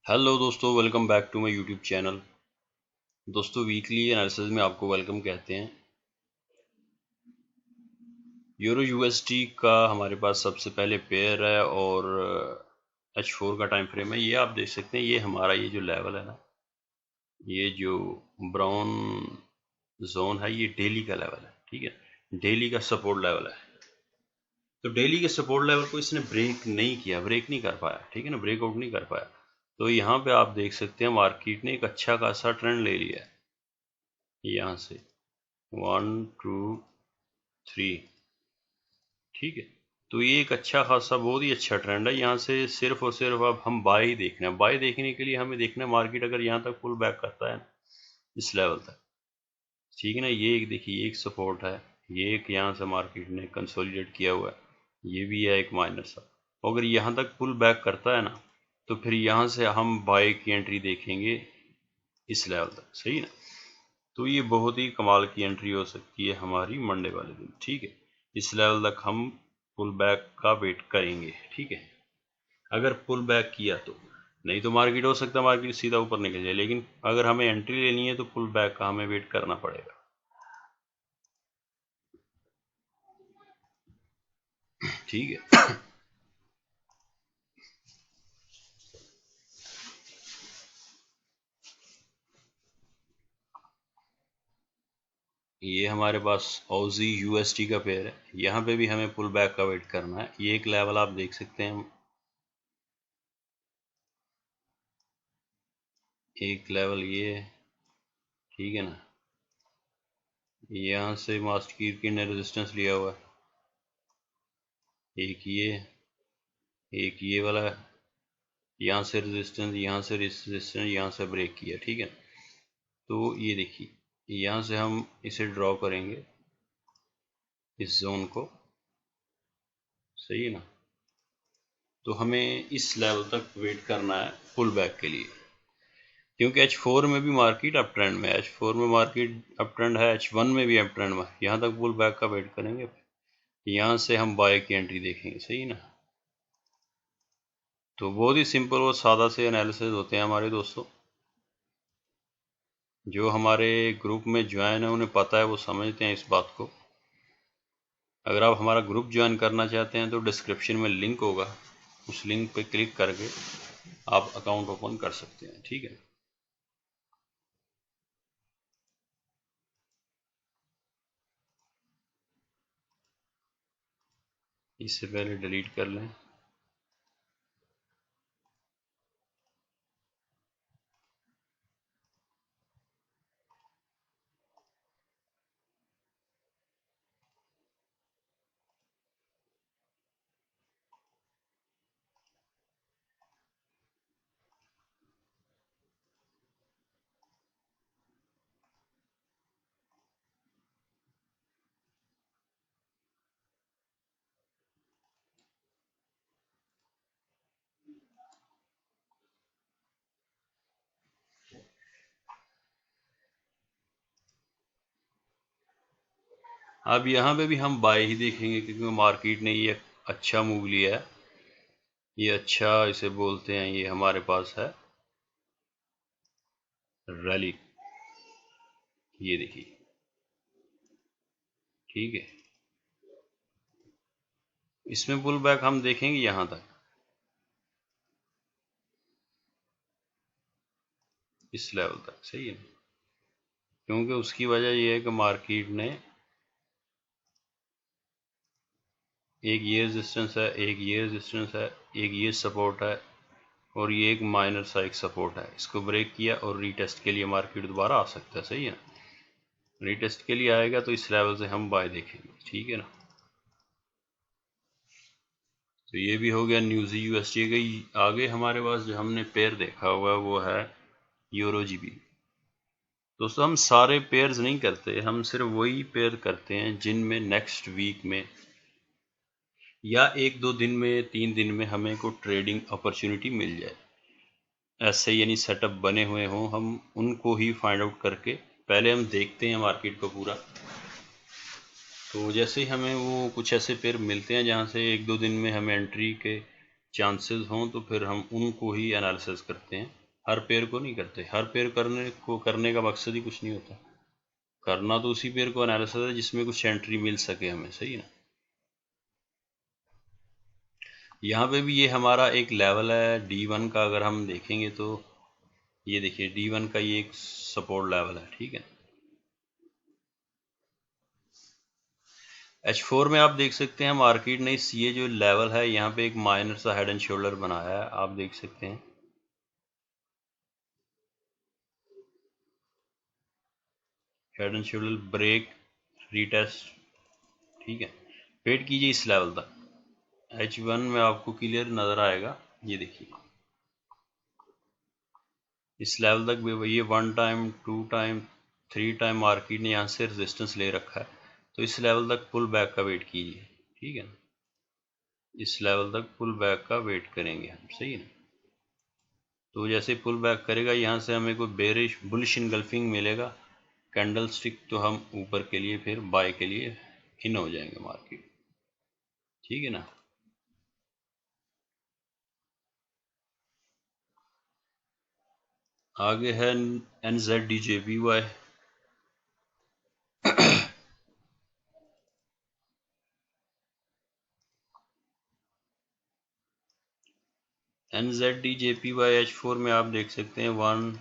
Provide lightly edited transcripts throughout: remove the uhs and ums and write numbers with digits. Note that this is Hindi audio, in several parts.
हेलो दोस्तों, welcome back to my YouTube channel. दोस्तों, वीकली एनालिसिस में आपको वेलकम कहते हैं। यूरो यूएसडी का हमारे पास सबसे पहले पेयर है और H4 का टाइम फ्रेम है। ये आप देख सकते हैं, ये हमारा ये जो लेवल है ना, ये जो ब्राउन जोन है, ये डेली का लेवल है। ठीक है, डेली का सपोर्ट लेवल है। तो डेली के सपोर्ट लेवल को इसने ब्रेक नहीं किया, ब्रेक नहीं कर पाया। ठीक है ना, ब्रेकआउट नहीं कर पाया। तो यहाँ पे आप देख सकते हैं मार्केट ने एक अच्छा खासा ट्रेंड ले लिया है। यहाँ से 1 2 3, ठीक है। तो ये एक अच्छा खासा, बहुत ही अच्छा ट्रेंड है। यहाँ से सिर्फ और सिर्फ अब हम बाई देखना है। बाई देखने के लिए हमें देखना है मार्केट अगर यहाँ तक पुल बैक करता है इस लेवल तक, ठीक है ना। ये एक देखिए, एक सपोर्ट है, ये एक यहाँ से मार्केट ने कंसोलिडेट किया हुआ है, ये भी है एक माइनर सा। अगर यहाँ तक पुल बैक करता है ना, तो फिर यहाँ से हम बाई की एंट्री देखेंगे इस लेवल तक, सही ना। तो ये बहुत ही कमाल की एंट्री हो सकती है हमारी मंडे वाले दिन। ठीक है, इस लेवल तक हम पुल बैक का वेट करेंगे। ठीक है, अगर पुल बैक किया तो, नहीं तो मार्केट हो सकता है मार्केट सीधा ऊपर निकल जाए, लेकिन अगर हमें एंट्री लेनी है तो पुल बैक का हमें वेट करना पड़ेगा। ठीक है, ये हमारे पास ऑजी यूएसडी का पेयर है। यहाँ पे भी हमें पुल बैक का वेट करना है। ये एक लेवल आप देख सकते हैं, एक लेवल ये है, ठीक है ना। यहाँ से मास्टर की ने रेजिस्टेंस लिया हुआ है, एक ये वाला है, यहाँ से रेजिस्टेंस, यहाँ से रेजिस्टेंस, यहाँ से ब्रेक किया। ठीक है, तो ये देखिए, यहाँ से हम इसे ड्रॉ करेंगे इस जोन को, सही है ना। तो हमें इस लेवल तक वेट करना है पुल बैक के लिए, क्योंकि H4 में भी मार्केट अप ट्रेंड में है, H4 में मार्केट अप ट्रेंड है, H1 में भी अप ट्रेंड में। यहाँ तक पुल बैक का वेट करेंगे, यहाँ से हम बाय की एंट्री देखेंगे, सही ना। तो बहुत ही सिंपल और सादा से एनालिसिस होते हैं हमारे दोस्तों। जो हमारे ग्रुप में ज्वाइन है उन्हें पता है, वो समझते हैं इस बात को। अगर आप हमारा ग्रुप ज्वाइन करना चाहते हैं तो डिस्क्रिप्शन में लिंक होगा, उस लिंक पे क्लिक करके आप अकाउंट ओपन कर सकते हैं। ठीक है, इससे पहले डिलीट कर लें। अब यहाँ पे भी हम बाय ही देखेंगे, क्योंकि मार्केट ने ये अच्छा मूव लिया है। ये अच्छा, इसे बोलते हैं, ये हमारे पास है रैली, ये देखिए, ठीक है। इसमें पुल बैक हम देखेंगे यहाँ तक, इस लेवल तक, सही है। क्योंकि उसकी वजह यह है कि मार्केट ने एक ये रेजिस्टेंस है, एक ये रेजिस्टेंस है, एक ये सपोर्ट है, और ये एक माइनर सा एक सपोर्ट है। इसको ब्रेक किया और रीटेस्ट के लिए मार्केट दोबारा आ सकता है, सही है। रीटेस्ट के लिए आएगा तो इस लेवल से हम बाय देखेंगे, ठीक है ना। तो ये भी हो गया न्यूज़ी यूएसडी का। आगे हमारे पास जो हमने पेयर देखा हुआ है वो है यूरो जीबी। दोस्तों, हम सारे पेयर्स नहीं करते, हम सिर्फ वही पेयर करते हैं जिनमें नेक्स्ट वीक में या एक दो दिन में, 3 दिन में हमें को ट्रेडिंग अपॉर्चुनिटी मिल जाए। ऐसे यानी सेटअप बने हुए हों, हम उनको ही फाइंड आउट करके पहले हम देखते हैं मार्केट को पूरा। तो जैसे ही हमें वो कुछ ऐसे पेयर मिलते हैं जहाँ से एक दो दिन में हमें एंट्री के चांसेस हों तो फिर हम उनको ही एनालिसिस करते हैं, हर पेयर को नहीं करते। हर पेयर करने का मकसद ही कुछ नहीं होता, करना तो उसी पेयर को एनालिसिस है जिसमें कुछ एंट्री मिल सके हमें, सही है ना। यहाँ पे भी ये हमारा एक लेवल है D1 का, अगर हम देखेंगे तो ये देखिए D1 का ये एक सपोर्ट लेवल है, ठीक है। H4 में आप देख सकते हैं मार्केट ने ये जो लेवल है यहाँ पे एक माइनर सा हेड एंड शोल्डर बनाया है, आप देख सकते हैं। Head and shoulder break retest, ठीक है। वेट कीजिए इस लेवल तक, H1 में आपको क्लियर नजर आएगा। ये देखिए इस लेवल तक भी ये 1 टाइम 2 टाइम 3 टाइम मार्केट ने यहाँ से रेजिस्टेंस ले रखा है, तो इस लेवल तक पुल बैक का वेट कीजिए, ठीक है। इस लेवल तक पुल बैक का वेट करेंगे हम, सही है ना। तो जैसे पुल बैक करेगा यहाँ से हमें कोई बेरिश बुलिश इनगल्फिंग मिलेगा कैंडल स्टिक, तो हम ऊपर के लिए फिर बाय के लिए इन हो जाएंगे मार्केट, ठीक है ना। आगे है NZDJPY। NZDJPY H4 में आप देख सकते हैं 1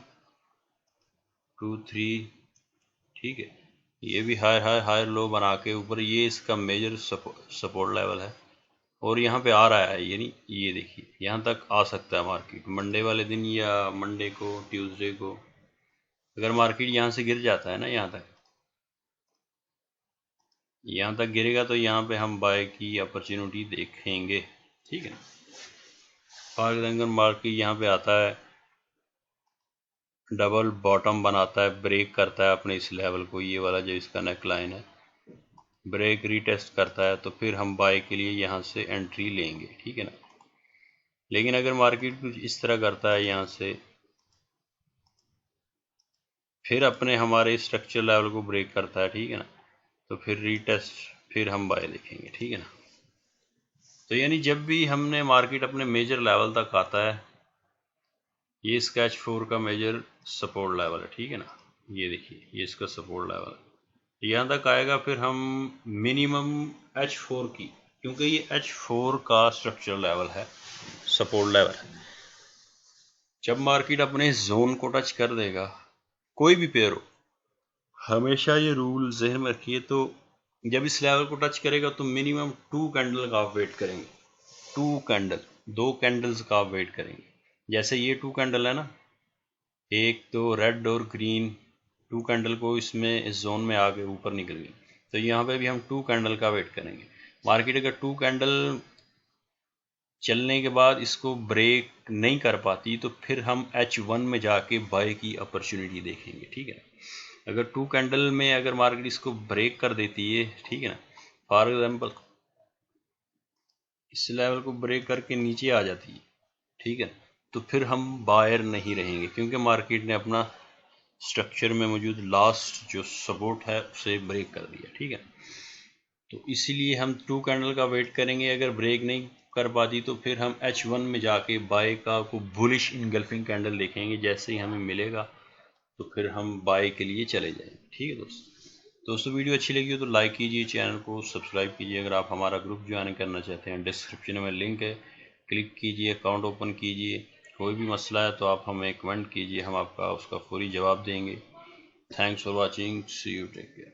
2 3, ठीक है। ये भी हायर लो बना के ऊपर, ये इसका मेजर सपोर्ट लेवल है और यहाँ पे आ रहा है, यानी ये देखिए यहाँ तक आ सकता है मार्केट मंडे वाले दिन या मंडे को ट्यूसडे को। अगर मार्केट यहाँ से गिर जाता है ना, यहाँ तक गिरेगा तो यहाँ पे हम बाय की अपॉर्चुनिटी देखेंगे, ठीक है। फॉर एग्जाम्पल मार्केट यहाँ पे आता है, डबल बॉटम बनाता है, ब्रेक करता है अपने इस लेवल को, ये वाला जो इसका नेक लाइन है, ब्रेक रीटेस्ट करता है, तो फिर हम बाय के लिए यहाँ से एंट्री लेंगे, ठीक है ना। लेकिन अगर मार्केट कुछ इस तरह करता है यहाँ से, फिर अपने हमारे स्ट्रक्चर लेवल को ब्रेक करता है, ठीक है ना, तो फिर रीटेस्ट, फिर हम बाय देखेंगे, ठीक है ना। तो यानी जब भी हमने मार्केट अपने मेजर लेवल तक आता है, ये इसका H4 का मेजर सपोर्ट लेवल है, ठीक है ना। ये देखिए ये इसका सपोर्ट लेवल है, यहाँ तक आएगा, फिर हम मिनिमम H4 की, क्योंकि ये H4 का स्ट्रक्चर लेवल है, सपोर्ट लेवल है। जब मार्केट अपने जोन को टच कर देगा, कोई भी पेयर हो, हमेशा ये रूल जहन में रखिए, तो जब इस लेवल को टच करेगा तो मिनिमम 2 कैंडल का आप वेट करेंगे, 2 कैंडल, 2 कैंडल्स का आप वेट करेंगे। जैसे ये 2 कैंडल है ना, एक तो रेड और ग्रीन 2 कैंडल को इसमें इस जोन में आके ऊपर निकल गई, तो यहाँ पे भी हम 2 कैंडल का वेट करेंगे। मार्केट अगर 2 कैंडल चलने के बाद इसको ब्रेक नहीं कर पाती, तो फिर हम H1 में जाके बाय की अपॉर्चुनिटी देखेंगे, ठीक है। अगर 2 कैंडल में अगर मार्केट इसको ब्रेक कर देती है, ठीक है ना, फॉर एग्जांपल इस लेवल को ब्रेक करके नीचे आ जाती है, ठीक है, तो फिर हम बायर नहीं रहेंगे, क्योंकि मार्केट ने अपना स्ट्रक्चर में मौजूद लास्ट जो सपोर्ट है उसे ब्रेक कर दिया, ठीक है। तो इसीलिए हम 2 कैंडल का वेट करेंगे, अगर ब्रेक नहीं कर पाती तो फिर हम H1 में जाके बाय का को बुलिश इनगल्फिंग कैंडल देखेंगे, जैसे ही हमें मिलेगा तो फिर हम बाय के लिए चले जाएंगे, ठीक है दोस्तों वीडियो अच्छी लगी हो तो लाइक कीजिए, चैनल को सब्सक्राइब कीजिए। अगर आप हमारा ग्रुप ज्वाइन करना चाहते हैं, डिस्क्रिप्शन में लिंक है, क्लिक कीजिए, अकाउंट ओपन कीजिए। कोई भी मसला है तो आप हमें कमेंट कीजिए, हम आपका उसका फौरी जवाब देंगे। Thanks for watching, see you, take care.